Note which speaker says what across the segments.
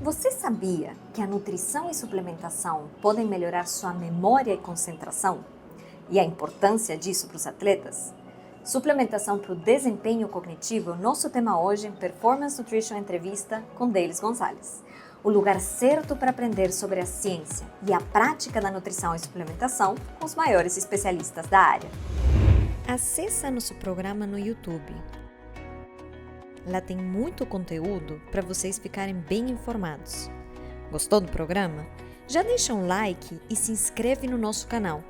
Speaker 1: Você sabia que a nutrição e suplementação podem melhorar sua memória e concentração? E a importância disso para os atletas? Suplementação para o desempenho cognitivo é o nosso tema hoje em Performance Nutrition Entrevista com Delis Gonzalez. O lugar certo para aprender sobre a ciência e a prática da nutrição e suplementação com os maiores especialistas da área. Acesse nosso programa no YouTube. Lá tem muito conteúdo para vocês ficarem bem informados. Gostou do programa? Já deixa um like e se inscreve no nosso canal.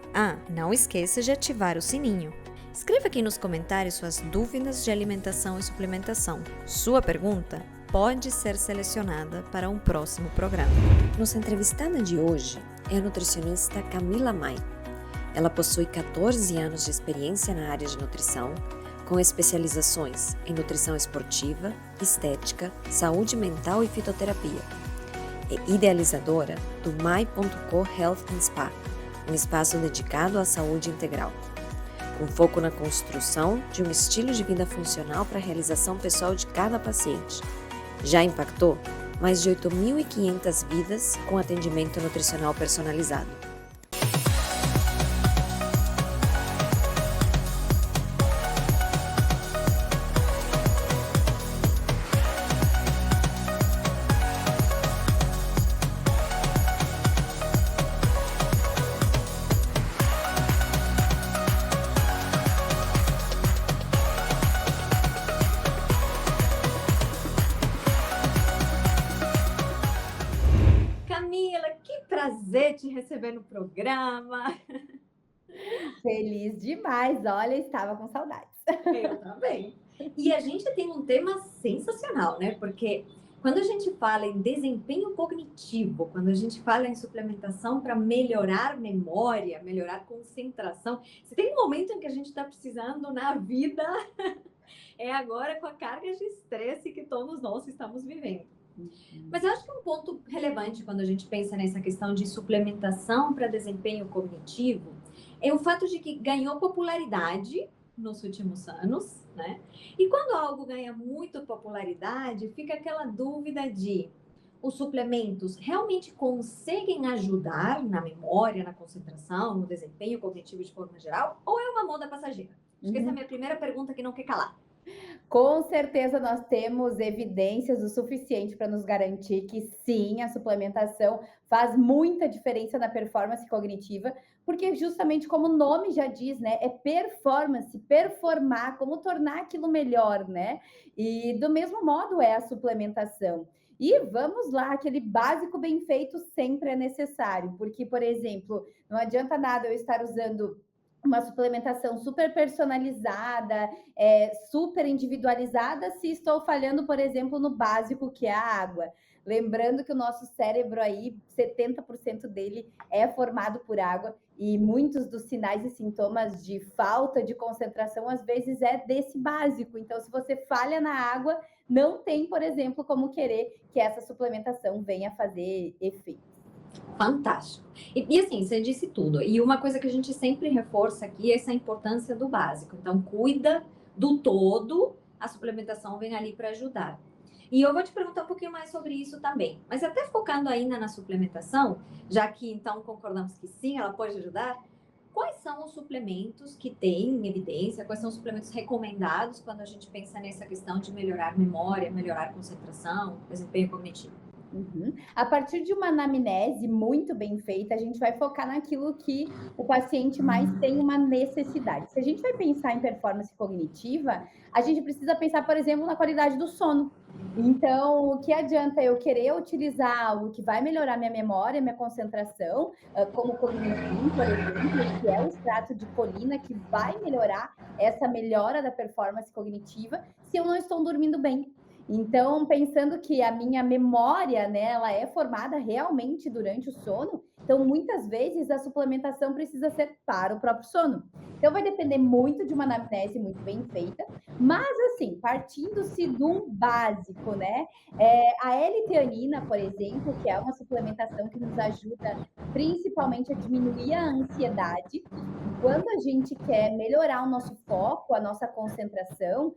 Speaker 1: Não esqueça de ativar o sininho. Escreva aqui nos comentários suas dúvidas de alimentação e suplementação. Sua pergunta pode ser selecionada para um próximo programa. Nossa entrevistada de hoje é a nutricionista Camila Mai. Ela possui 14 anos de experiência na área de nutrição, com especializações em nutrição esportiva, estética, saúde mental e fitoterapia. É idealizadora do My.co Health and Spa, um espaço dedicado à saúde integral, com foco na construção de um estilo de vida funcional para a realização pessoal de cada paciente. Já impactou mais de 8.500 vidas com atendimento nutricional personalizado. Camila, que prazer te receber no programa.
Speaker 2: Feliz demais, olha, estava com saudades.
Speaker 1: Eu também. E a gente tem um tema sensacional, né? Porque quando a gente fala em desempenho cognitivo, quando a gente fala em suplementação para melhorar memória, melhorar concentração, se tem um momento em que a gente está precisando na vida, é agora com a carga de estresse que todos nós estamos vivendo. Mas eu acho que um ponto relevante quando a gente pensa nessa questão de suplementação para desempenho cognitivo é o fato de que ganhou popularidade nos últimos anos, né? E quando algo ganha muito popularidade, fica aquela dúvida de os suplementos realmente conseguem ajudar na memória, na concentração, no desempenho cognitivo de forma geral, ou é uma moda passageira? Acho que essa é a minha primeira pergunta que não quer calar.
Speaker 2: Com certeza nós temos evidências o suficiente para nos garantir que sim, a suplementação faz muita diferença na performance cognitiva, porque justamente como o nome já diz, né, é performance, performar, como tornar aquilo melhor, né? E do mesmo modo é a suplementação. E vamos lá, aquele básico bem feito sempre é necessário, porque, por exemplo, não adianta nada eu estar usando uma suplementação super personalizada, super individualizada, se estou falhando, por exemplo, no básico, que é a água. Lembrando que o nosso cérebro aí, 70% dele é formado por água e muitos dos sinais e sintomas de falta de concentração, às vezes, é desse básico. Então, se você falha na água, não tem, por exemplo, como querer que essa suplementação venha fazer efeito.
Speaker 1: Fantástico. E assim, você disse tudo. E uma coisa que a gente sempre reforça aqui é essa importância do básico. Então, cuida do todo, a suplementação vem ali para ajudar. E eu vou te perguntar um pouquinho mais sobre isso também. Mas até focando ainda na suplementação, já que então concordamos que sim, ela pode ajudar, quais são os suplementos que têm evidência, quais são os suplementos recomendados quando a gente pensa nessa questão de melhorar memória, melhorar concentração, desempenho cognitivo?
Speaker 2: A partir de uma anamnese muito bem feita, a gente vai focar naquilo que o paciente mais tem uma necessidade. Se a gente vai pensar em performance cognitiva, a gente precisa pensar, por exemplo, na qualidade do sono. Então, o que adianta eu querer utilizar algo que vai melhorar minha memória, minha concentração, como o Cognitin, por exemplo, que é o extrato de colina que vai melhorar essa melhora da performance cognitiva, se eu não estou dormindo bem. Então, pensando que a minha memória, né, ela é formada realmente durante o sono, então muitas vezes a suplementação precisa ser para o próprio sono. Então vai depender muito de uma anamnese muito bem feita, mas assim, partindo-se de um básico, né? A L-teanina, por exemplo, que é uma suplementação que nos ajuda principalmente a diminuir a ansiedade. E quando a gente quer melhorar o nosso foco, a nossa concentração,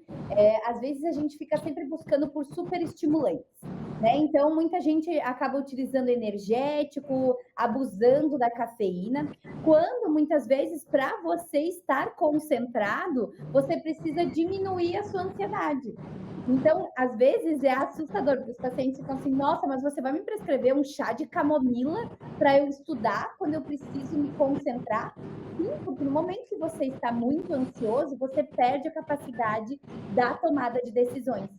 Speaker 2: às vezes a gente fica sempre buscando por superestimulantes. né? Então, muita gente acaba utilizando energético, abusando da cafeína, quando muitas vezes, para você estar concentrado, você precisa diminuir a sua ansiedade. Então, às vezes é assustador, porque os pacientes ficam assim: nossa, mas você vai me prescrever um chá de camomila para eu estudar quando eu preciso me concentrar? Sim, porque no momento que você está muito ansioso, você perde a capacidade da tomada de decisões.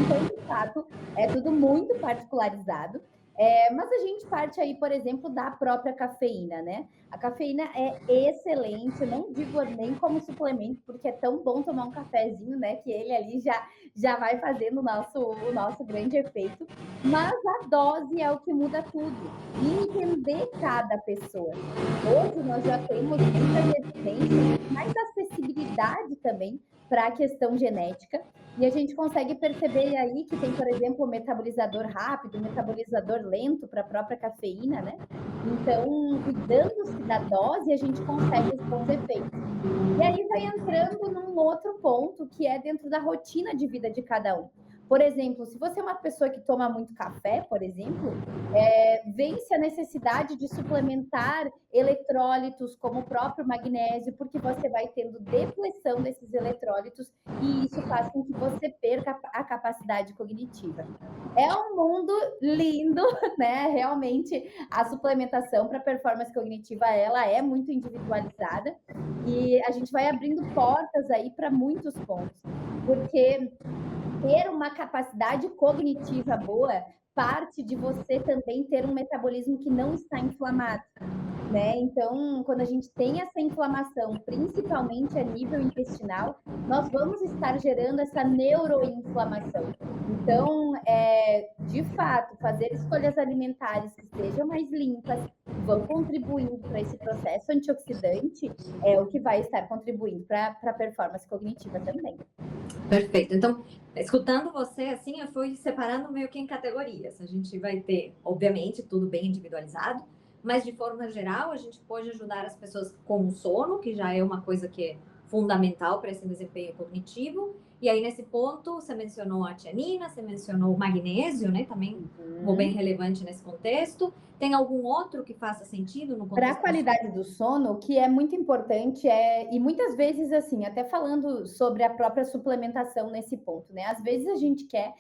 Speaker 2: Então, de fato, é tudo muito particularizado. Mas a gente parte aí, por exemplo, da própria cafeína, né? A cafeína é excelente, eu não digo nem como suplemento, porque é tão bom tomar um cafezinho, né? Que ele ali já vai fazendo o nosso grande efeito. Mas a dose é o que muda tudo. E entender cada pessoa. Hoje nós já temos muitas evidências, mais acessibilidade também para a questão genética. E a gente consegue perceber aí que tem, por exemplo, o metabolizador rápido, o metabolizador lento para a própria cafeína, né? Então, cuidando-se da dose, a gente consegue os bons efeitos. E aí vai entrando num outro ponto que é dentro da rotina de vida de cada um. Por exemplo, se você é uma pessoa que toma muito café, por exemplo, vence a necessidade de suplementar eletrólitos como o próprio magnésio, porque você vai tendo depleção desses eletrólitos e isso faz com que você perca a capacidade cognitiva. É um mundo lindo, né? Realmente a suplementação para performance cognitiva ela é muito individualizada e a gente vai abrindo portas aí para muitos pontos, porque ter uma capacidade cognitiva boa parte de você também ter um metabolismo que não está inflamado, né? Então, quando a gente tem essa inflamação, principalmente a nível intestinal, nós vamos estar gerando essa neuroinflamação. Então, de fato, fazer escolhas alimentares que sejam mais limpas, que vão contribuindo para esse processo antioxidante, é o que vai estar contribuindo para a performance cognitiva também.
Speaker 1: Perfeito. Então, escutando você, assim, eu fui separando meio que em categorias. A gente vai ter, obviamente, tudo bem individualizado, mas de forma geral, a gente pode ajudar as pessoas com o sono, que já é uma coisa que é fundamental para esse desempenho cognitivo. E aí, nesse ponto, você mencionou a tianina, você mencionou o magnésio, né? Também bem relevante nesse contexto. Tem algum outro que faça sentido no
Speaker 2: Para a
Speaker 1: contexto?
Speaker 2: qualidade do sono, o que é muito importante e muitas vezes, assim, até falando sobre a própria suplementação nesse ponto, né? Às vezes a gente quer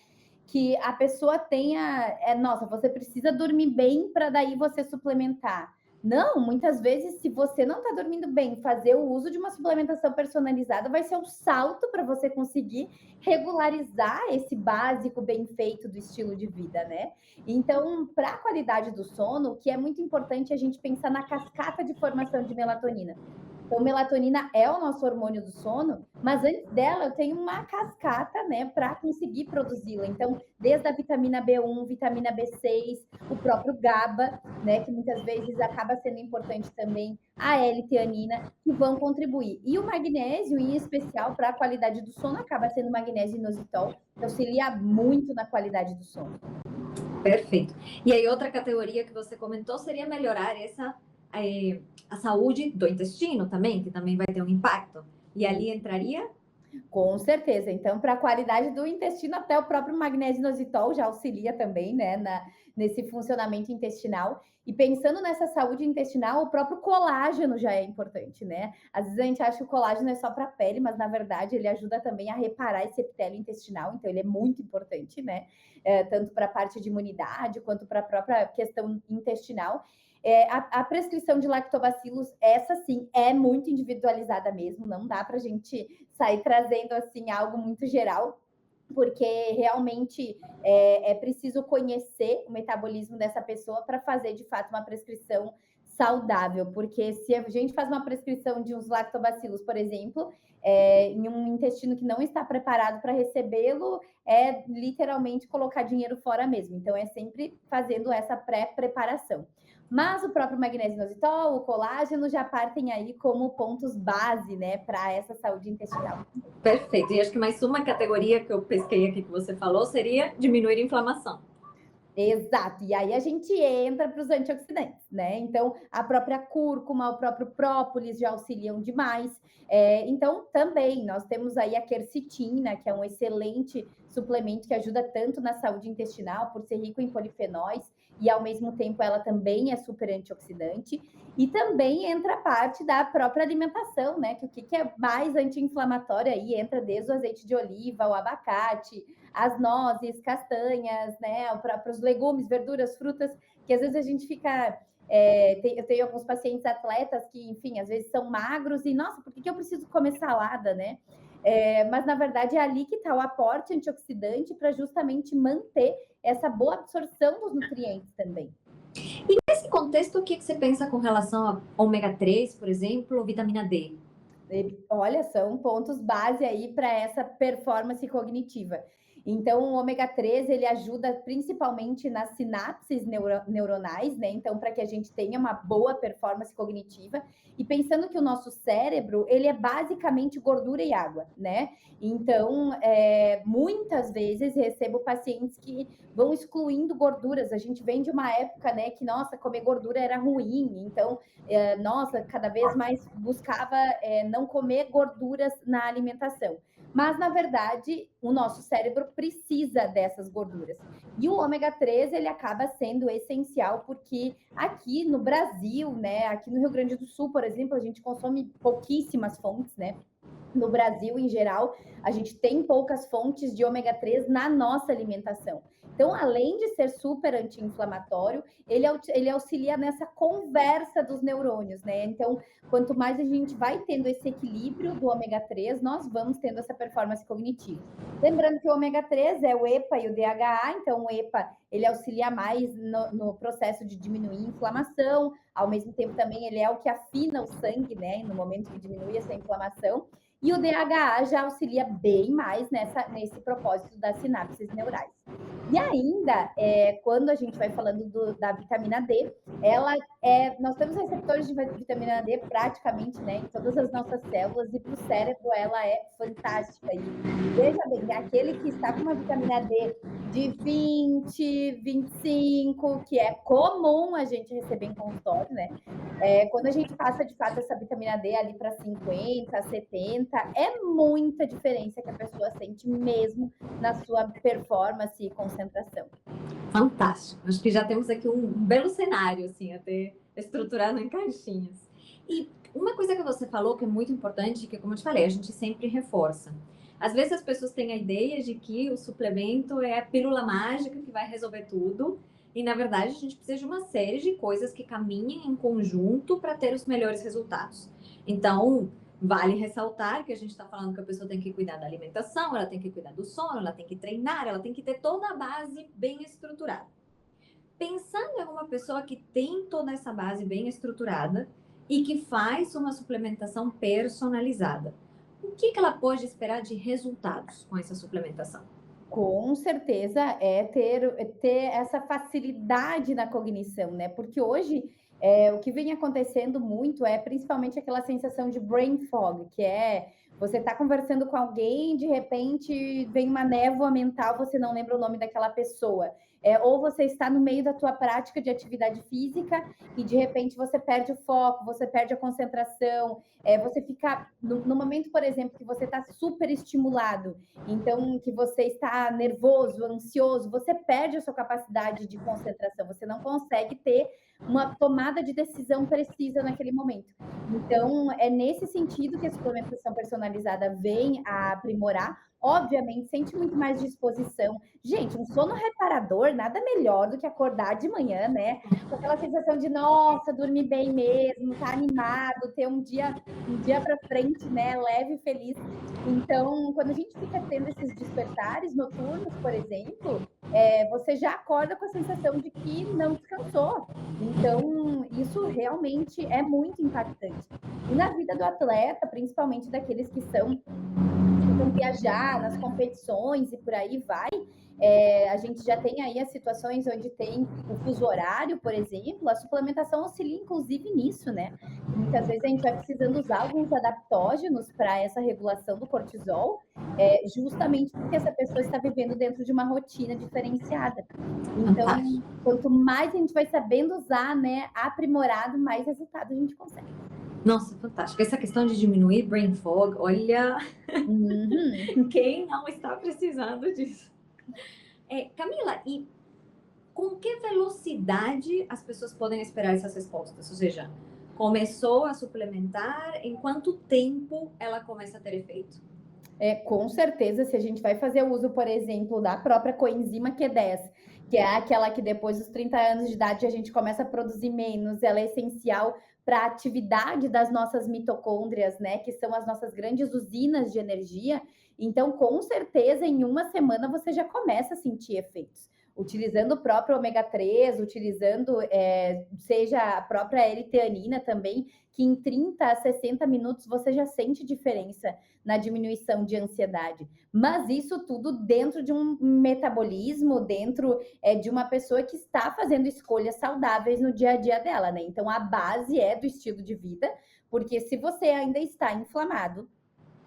Speaker 2: que a pessoa tenha, nossa, você precisa dormir bem para daí você suplementar. Não, muitas vezes, se você não está dormindo bem, fazer o uso de uma suplementação personalizada vai ser um salto para você conseguir regularizar esse básico bem feito do estilo de vida, né? Então, para a qualidade do sono, o que é muito importante é a gente pensar na cascata de formação de melatonina. Então, melatonina é o nosso hormônio do sono, mas antes dela eu tenho uma cascata, né, para conseguir produzi-la. Então, desde a vitamina B1, vitamina B6, o próprio GABA, né, que muitas vezes acaba sendo importante também, a L-teanina, que vão contribuir. E o magnésio, em especial, para a qualidade do sono, acaba sendo o magnésio inositol, que auxilia muito na qualidade do sono.
Speaker 1: Perfeito. E aí, outra categoria que você comentou seria melhorar a saúde do intestino também, que também vai ter um impacto. E ali entraria?
Speaker 2: Com certeza. Então, para a qualidade do intestino, até o próprio magnésio inositol já auxilia também, né, nesse funcionamento intestinal. E pensando nessa saúde intestinal, o próprio colágeno já é importante, né? Às vezes a gente acha que o colágeno é só para a pele, mas na verdade ele ajuda também a reparar esse epitélio intestinal, então ele é muito importante, né? Tanto para a parte de imunidade quanto para a própria questão intestinal. A prescrição de lactobacilos, essa sim, é muito individualizada mesmo, não dá para a gente sair trazendo assim algo muito geral, porque realmente é preciso conhecer o metabolismo dessa pessoa para fazer de fato uma prescrição saudável, porque se a gente faz uma prescrição de uns lactobacilos, por exemplo, em um intestino que não está preparado para recebê-lo, é literalmente colocar dinheiro fora mesmo. Então é sempre fazendo essa pré-preparação. Mas o próprio magnésio inositol, o colágeno já partem aí como pontos base, né, para essa saúde intestinal.
Speaker 1: Perfeito. E acho que mais uma categoria que eu pesquei aqui que você falou seria diminuir a inflamação.
Speaker 2: Exato. E aí a gente entra para os antioxidantes, né? Então, a própria cúrcuma, o próprio própolis já auxiliam demais. Então, também nós temos aí a quercetina, que é um excelente suplemento que ajuda tanto na saúde intestinal, por ser rico em polifenóis, e ao mesmo tempo ela também é super antioxidante. E também entra a parte da própria alimentação, né? Que o que é mais anti-inflamatório aí entra desde o azeite de oliva, o abacate, as nozes, castanhas, né? Os próprios legumes, verduras, frutas, que às vezes a gente fica. Eu tenho alguns pacientes atletas que, enfim, às vezes são magros e, nossa, por que eu preciso comer salada, né? Mas na verdade é ali que está o aporte antioxidante para justamente manter essa boa absorção dos nutrientes também.
Speaker 1: Nesse contexto, o que você pensa com relação a ômega 3, por exemplo, ou vitamina D?
Speaker 2: Olha, são pontos base aí para essa performance cognitiva. Então, o ômega 3 ele ajuda principalmente nas sinapses neuronais, né? Então, para que a gente tenha uma boa performance cognitiva. E pensando que o nosso cérebro, ele é basicamente gordura e água, né? Então, muitas vezes recebo pacientes que vão excluindo gorduras. A gente vem de uma época, né, que, nossa, comer gordura era ruim. Então, nossa, cada vez mais buscava não comer gorduras na alimentação. Mas, na verdade, o nosso cérebro precisa dessas gorduras. E o ômega 3, ele acaba sendo essencial porque aqui no Brasil, né, aqui no Rio Grande do Sul, por exemplo, a gente consome pouquíssimas fontes, né? No Brasil, em geral, a gente tem poucas fontes de ômega 3 na nossa alimentação. Então, além de ser super anti-inflamatório, ele auxilia nessa conversa dos neurônios, né? Então, quanto mais a gente vai tendo esse equilíbrio do ômega 3, nós vamos tendo essa performance cognitiva. Lembrando que o ômega 3 é o EPA e o DHA, então o EPA ele auxilia mais no processo de diminuir a inflamação, ao mesmo tempo também ele é o que afina o sangue, né? No momento que diminui essa inflamação. E o DHA já auxilia bem mais nesse propósito das sinapses neurais. E ainda, quando a gente vai falando da vitamina D, nós temos receptores de vitamina D praticamente, né, em todas as nossas células, e para o cérebro ela é fantástica. E veja bem, aquele que está com uma vitamina D de 20, 25, que é comum a gente receber em consultório, né? Quando a gente passa de fato essa vitamina D ali para 50, 70, é muita diferença que a pessoa sente mesmo na sua performance e concentração.
Speaker 1: Fantástico. Acho que já temos aqui um belo cenário, assim, até estruturado em caixinhas. E uma coisa que você falou que é muito importante, que como eu te falei, a gente sempre reforça. Às vezes as pessoas têm a ideia de que o suplemento é a pílula mágica que vai resolver tudo. E, na verdade, a gente precisa de uma série de coisas que caminhem em conjunto para ter os melhores resultados. Então, vale ressaltar que a gente está falando que a pessoa tem que cuidar da alimentação, ela tem que cuidar do sono, ela tem que treinar, ela tem que ter toda a base bem estruturada. Pensando em alguma pessoa que tem toda essa base bem estruturada e que faz uma suplementação personalizada, o que ela pode esperar de resultados com essa suplementação?
Speaker 2: Com certeza é ter essa facilidade na cognição, né? Porque hoje o que vem acontecendo muito é principalmente aquela sensação de brain fog, que é você está conversando com alguém, de repente vem uma névoa mental, você não lembra o nome daquela pessoa. Ou você está no meio da tua prática de atividade física e de repente você perde o foco, você perde a concentração, você fica no momento, por exemplo, que você está super estimulado, então que você está nervoso, ansioso, você perde a sua capacidade de concentração, você não consegue ter uma tomada de decisão precisa naquele momento. Então, é nesse sentido que a suplementação personalizada vem a aprimorar. Obviamente, sente muito mais disposição. Gente, um sono reparador, nada melhor do que acordar de manhã, né? Com aquela sensação de, nossa, dormir bem mesmo, tá animado, ter um dia para frente, né? Leve e feliz. Então, quando a gente fica tendo esses despertares noturnos, por exemplo, você já acorda com a sensação de que não descansou. Então, isso realmente é muito impactante. E na vida do atleta, principalmente daqueles que vão viajar nas competições e por aí vai, a gente já tem aí as situações onde tem o fuso horário, por exemplo, a suplementação auxilia inclusive nisso, né? Muitas vezes a gente vai precisando usar alguns adaptógenos para essa regulação do cortisol, justamente porque essa pessoa está vivendo dentro de uma rotina diferenciada. Então, quanto mais a gente vai sabendo usar, né, aprimorado, mais resultado a gente consegue.
Speaker 1: Nossa, fantástico. Essa questão de diminuir brain fog, olha,
Speaker 2: Uhum.
Speaker 1: quem não está precisando disso? Camila, e com que velocidade as pessoas podem esperar essas respostas? Ou seja, começou a suplementar, em quanto tempo ela começa a ter efeito?
Speaker 2: Com certeza, se a gente vai fazer o uso, por exemplo, da própria coenzima Q10, que é aquela que depois dos 30 anos de idade a gente começa a produzir menos, ela é essencial para a atividade das nossas mitocôndrias, né, que são as nossas grandes usinas de energia. Então, com certeza, em uma semana você já começa a sentir efeitos. Utilizando o próprio ômega 3, utilizando, seja a própria L-teanina também, que em 30 a 60 minutos você já sente diferença na diminuição de ansiedade. Mas isso tudo dentro de um metabolismo, dentro de uma pessoa que está fazendo escolhas saudáveis no dia a dia dela, né? Então a base é do estilo de vida, porque se você ainda está inflamado,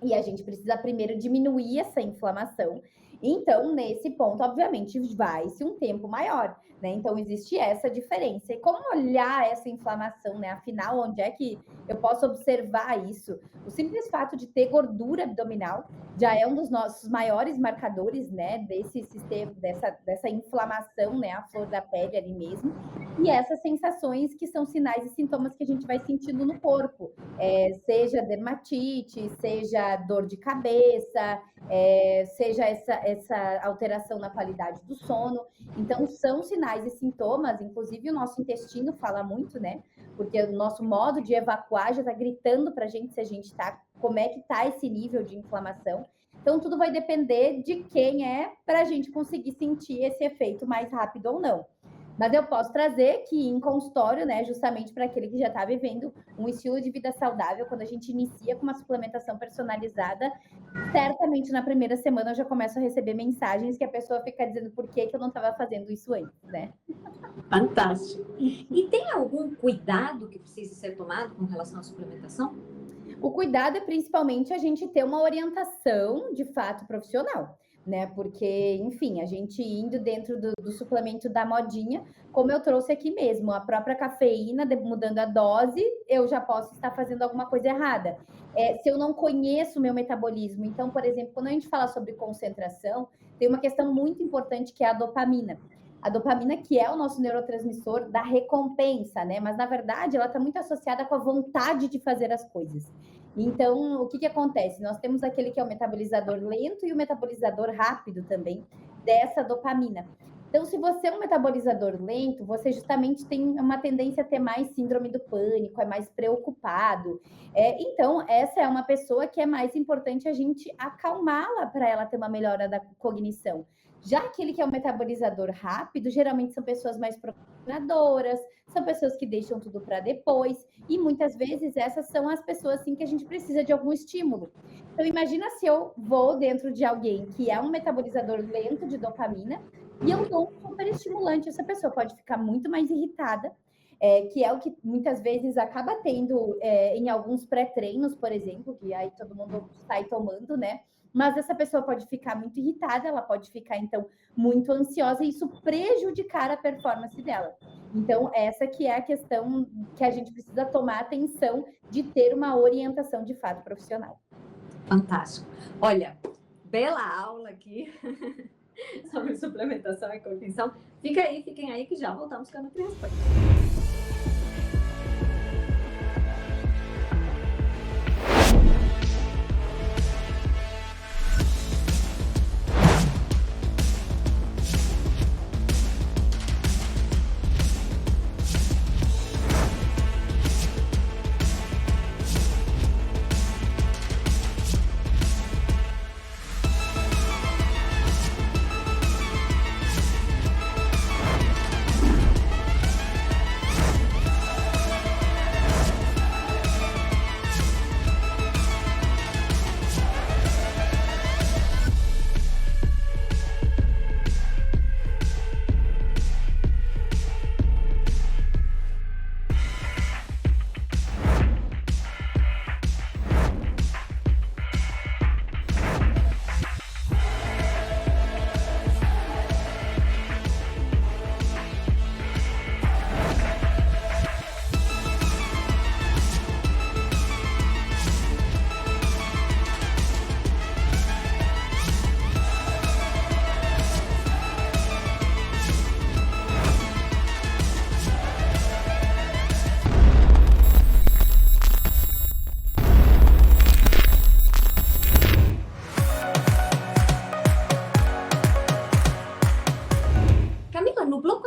Speaker 2: e a gente precisa primeiro diminuir essa inflamação. Então, nesse ponto, obviamente, vai-se um tempo maior, né? Então, existe essa diferença. E como olhar essa inflamação, né? Afinal, onde é que eu posso observar isso? O simples fato de ter gordura abdominal já é um dos nossos maiores marcadores, né? Desse sistema, dessa inflamação, né? A flor da pele ali mesmo. E essas sensações que são sinais e sintomas que a gente vai sentindo no corpo, seja dermatite, seja dor de cabeça, seja essa alteração na qualidade do sono. Então, são sinais e sintomas, inclusive o nosso intestino fala muito, né? Porque o nosso modo de evacuar já está gritando para a gente se a gente está, como é que está esse nível de inflamação. Então, tudo vai depender de quem é para a gente conseguir sentir esse efeito mais rápido ou não. Mas eu posso trazer que em consultório, né, justamente para aquele que já está vivendo um estilo de vida saudável, quando a gente inicia com uma suplementação personalizada, certamente na primeira semana eu já começo a receber mensagens que a pessoa fica dizendo por que eu não estava fazendo isso antes, né?
Speaker 1: Fantástico. E tem algum cuidado que precisa ser tomado com relação à suplementação?
Speaker 2: O cuidado é principalmente a gente ter uma orientação de fato profissional, né? Porque, enfim, a gente indo dentro do suplemento da modinha, como eu trouxe aqui mesmo, a própria cafeína, mudando a dose, eu já posso estar fazendo alguma coisa errada. Se eu não conheço o meu metabolismo, então, por exemplo, quando a gente fala sobre concentração, tem uma questão muito importante que é a dopamina. A dopamina, que é o nosso neurotransmissor da recompensa, né? Mas na verdade ela está muito associada com a vontade de fazer as coisas. Então, o que acontece? Nós temos aquele que é o metabolizador lento e o metabolizador rápido também dessa dopamina. Então, se você é um metabolizador lento, você justamente tem uma tendência a ter mais síndrome do pânico, é mais preocupado. Então, essa é uma pessoa que é mais importante a gente acalmá-la para ela ter uma melhora da cognição. Já aquele que é um metabolizador rápido, geralmente são pessoas mais procrastinadoras, são pessoas que deixam tudo para depois, e muitas vezes essas são as pessoas assim que a gente precisa de algum estímulo. Então imagina se eu vou dentro de alguém que é um metabolizador lento de dopamina e eu dou um super estimulante, essa pessoa pode ficar muito mais irritada, que é o que muitas vezes acaba tendo em alguns pré-treinos, por exemplo, que aí todo mundo sai tomando, né? Mas essa pessoa pode ficar muito irritada, ela pode ficar, então, muito ansiosa e isso prejudicar a performance dela. Então, essa que é a questão que a gente precisa tomar atenção de ter uma orientação de fato profissional.
Speaker 1: Fantástico. Olha, bela aula aqui sobre suplementação e cognição. Fiquem aí que já voltamos com a NutriResponde.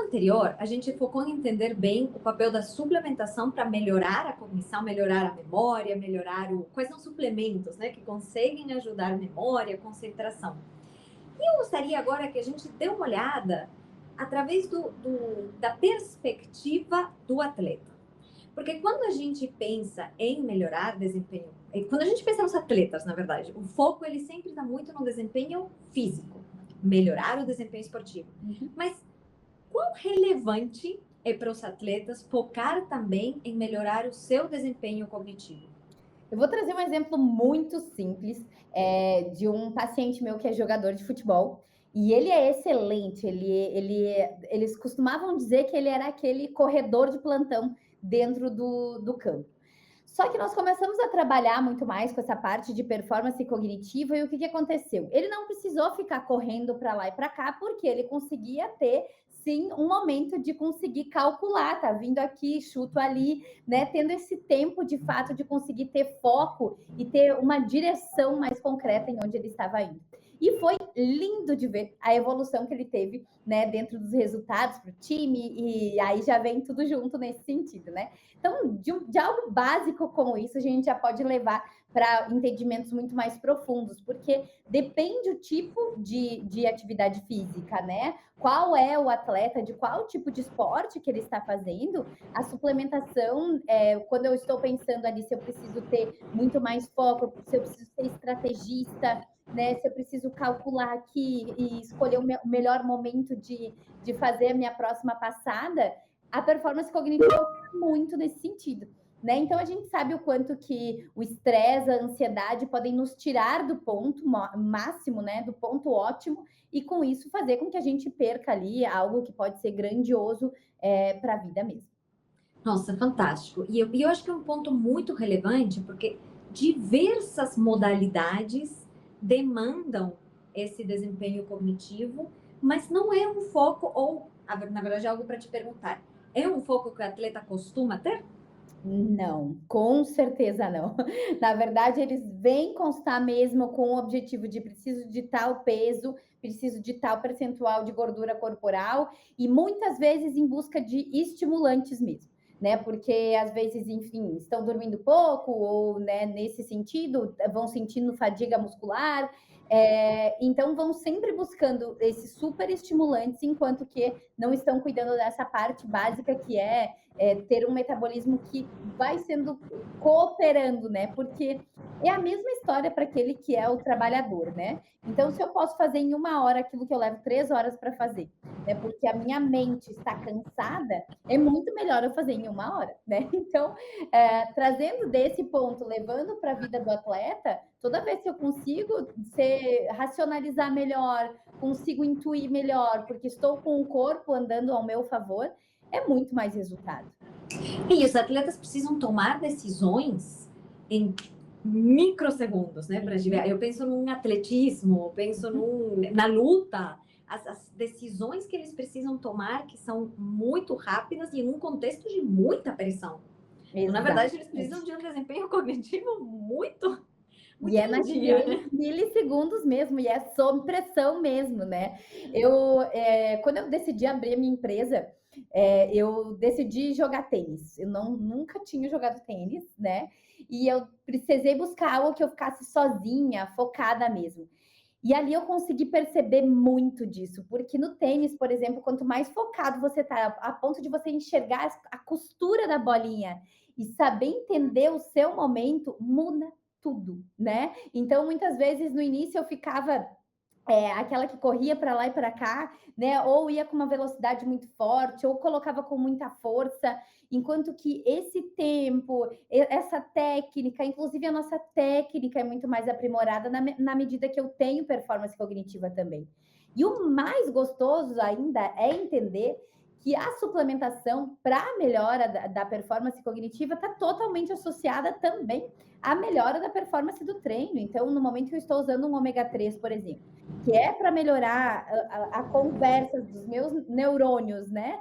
Speaker 1: anterior, a gente focou em entender bem o papel da suplementação para melhorar a cognição, melhorar a memória, quais são os suplementos, né, que conseguem ajudar a memória, a concentração. E eu gostaria agora que a gente dê uma olhada através da perspectiva do atleta. Porque quando a gente pensa em melhorar desempenho, quando a gente pensa nos atletas, na verdade, o foco ele sempre está muito no desempenho físico, melhorar o desempenho esportivo. Mas quão relevante é para os atletas focar também em melhorar o seu desempenho cognitivo?
Speaker 2: Eu vou trazer um exemplo muito simples de um paciente meu que é jogador de futebol. E ele é excelente. Eles costumavam dizer que ele era aquele corredor de plantão dentro do campo. Só que nós começamos a trabalhar muito mais com essa parte de performance cognitiva e o que aconteceu? Ele não precisou ficar correndo para lá e para cá, porque ele conseguia ter, sim, um momento de conseguir calcular, tá vindo aqui, chuto ali, né? Tendo esse tempo, de fato, de conseguir ter foco e ter uma direção mais concreta em onde ele estava indo. E foi lindo de ver a evolução que ele teve, né, dentro dos resultados para o time, e aí já vem tudo junto nesse sentido, né? Então, de algo básico como isso, a gente já pode levar para entendimentos muito mais profundos, porque depende o tipo de atividade física, né? Qual é o atleta, de qual tipo de esporte que ele está fazendo, a suplementação, quando eu estou pensando ali se eu preciso ter muito mais foco, se eu preciso ser estrategista, né? Se eu preciso calcular aqui e escolher o melhor momento de fazer a minha próxima passada, a performance cognitiva muito nesse sentido, né? Então a gente sabe o quanto que o estresse, a ansiedade podem nos tirar do ponto máximo, né? Do ponto ótimo, e com isso fazer com que a gente perca ali algo que pode ser grandioso para a vida mesmo.
Speaker 1: Nossa, fantástico. E eu acho que é um ponto muito relevante, porque diversas modalidades demandam esse desempenho cognitivo, mas não é um foco, ou, na verdade, é algo para te perguntar. É um foco que o atleta costuma ter?
Speaker 2: Não, com certeza não. Na verdade, eles vêm constar mesmo com o objetivo de preciso de tal peso, preciso de tal percentual de gordura corporal, e muitas vezes em busca de estimulantes mesmo, né? Porque às vezes, enfim, estão dormindo pouco, ou, né, nesse sentido, vão sentindo fadiga muscular. Então vão sempre buscando esses super estimulantes, enquanto que não estão cuidando dessa parte básica que ter um metabolismo que vai sendo cooperando, né? Porque é a mesma história para aquele que é o trabalhador, né? Então, se eu posso fazer em 1 hora aquilo que eu levo 3 horas para fazer, né? Porque a minha mente está cansada, é muito melhor eu fazer em 1 hora, né? Então, trazendo desse ponto, levando para a vida do atleta, toda vez que eu consigo racionalizar melhor, consigo intuir melhor, porque estou com o corpo andando ao meu favor, é muito mais resultado.
Speaker 1: E os atletas precisam tomar decisões em microsegundos, né? Eu penso num atletismo, eu penso na luta, as decisões que eles precisam tomar que são muito rápidas e em um contexto de muita pressão. Então, na verdade, eles precisam de um desempenho cognitivo muito
Speaker 2: E é
Speaker 1: dia,
Speaker 2: naqueles milissegundos mesmo, e é sob pressão mesmo, né? Quando eu decidi abrir a minha empresa, eu decidi jogar tênis. Eu nunca tinha jogado tênis, né? E eu precisei buscar algo que eu ficasse sozinha, focada mesmo. E ali eu consegui perceber muito disso, porque no tênis, por exemplo, quanto mais focado você tá, a ponto de você enxergar a costura da bolinha e saber entender o seu momento, muda tudo, né? Então, muitas vezes no início eu ficava aquela que corria para lá e para cá, né? Ou ia com uma velocidade muito forte, ou colocava com muita força, enquanto que esse tempo, essa técnica, inclusive a nossa técnica é muito mais aprimorada na medida que eu tenho performance cognitiva também. E o mais gostoso ainda é entender que a suplementação para a melhora da performance cognitiva está totalmente associada também à melhora da performance do treino. Então, no momento que eu estou usando um ômega 3, por exemplo, que é para melhorar a conversa dos meus neurônios, né?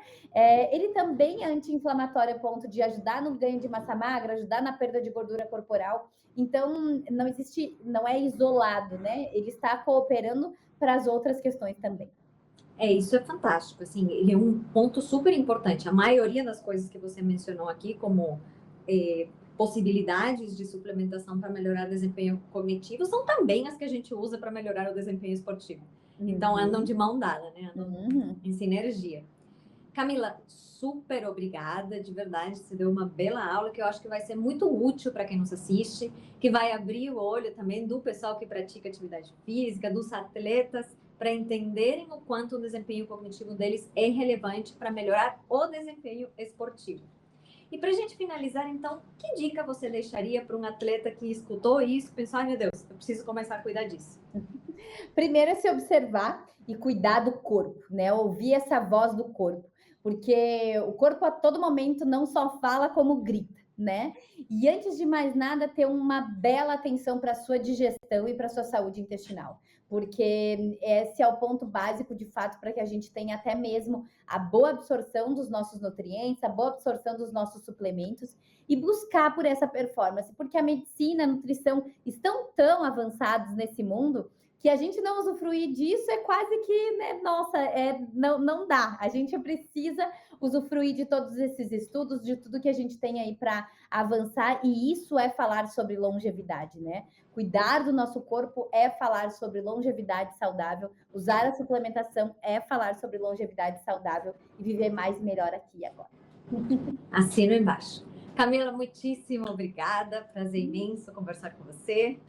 Speaker 2: Ele também é anti-inflamatório a ponto de ajudar no ganho de massa magra, ajudar na perda de gordura corporal. Então, não é isolado, né? Ele está cooperando para as outras questões também.
Speaker 1: Isso é fantástico, assim, ele é um ponto super importante. A maioria das coisas que você mencionou aqui, como possibilidades de suplementação para melhorar o desempenho cognitivo, são também as que a gente usa para melhorar o desempenho esportivo. Então, andam de mão dada, né? Andam em sinergia. Camila, super obrigada, de verdade, você deu uma bela aula que eu acho que vai ser muito útil para quem nos assiste, que vai abrir o olho também do pessoal que pratica atividade física, dos atletas, para entenderem o quanto o desempenho cognitivo deles é relevante para melhorar o desempenho esportivo. E para a gente finalizar, então, que dica você deixaria para um atleta que escutou isso e pensou, ai meu Deus, eu preciso começar a cuidar disso?
Speaker 2: Primeiro é se observar e cuidar do corpo, né? Ouvir essa voz do corpo, porque o corpo a todo momento não só fala como grita, né? E antes de mais nada, ter uma bela atenção para a sua digestão e para a sua saúde intestinal, porque esse é o ponto básico de fato para que a gente tenha até mesmo a boa absorção dos nossos nutrientes, a boa absorção dos nossos suplementos e buscar por essa performance, porque a medicina, a nutrição estão tão avançados nesse mundo que a gente não usufruir disso é quase que, né, nossa, não dá. A gente precisa usufruir de todos esses estudos, de tudo que a gente tem aí para avançar, e isso é falar sobre longevidade, né? Cuidar do nosso corpo é falar sobre longevidade saudável, usar a suplementação é falar sobre longevidade saudável e viver mais e melhor aqui e agora.
Speaker 1: Assino embaixo. Camila, muitíssimo obrigada, prazer imenso conversar com você.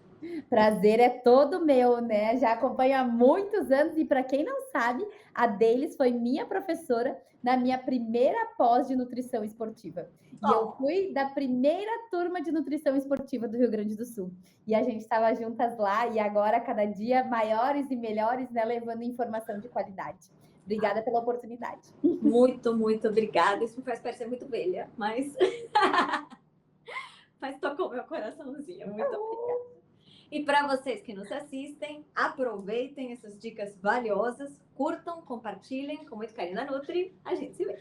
Speaker 2: Prazer é todo meu, né? Já acompanho há muitos anos e para quem não sabe, a Delis foi minha professora na minha primeira pós de nutrição esportiva. E eu fui da primeira turma de nutrição esportiva do Rio Grande do Sul. E a gente estava juntas lá e agora cada dia maiores e melhores, né, levando informação de qualidade. Obrigada pela oportunidade.
Speaker 1: Muito, muito obrigada. Isso me faz parecer muito velha, mas tocou meu coraçãozinho. Muito obrigada. E para vocês que nos assistem, aproveitem essas dicas valiosas, curtam, compartilhem com muito carinho da Nutri. A gente se vê.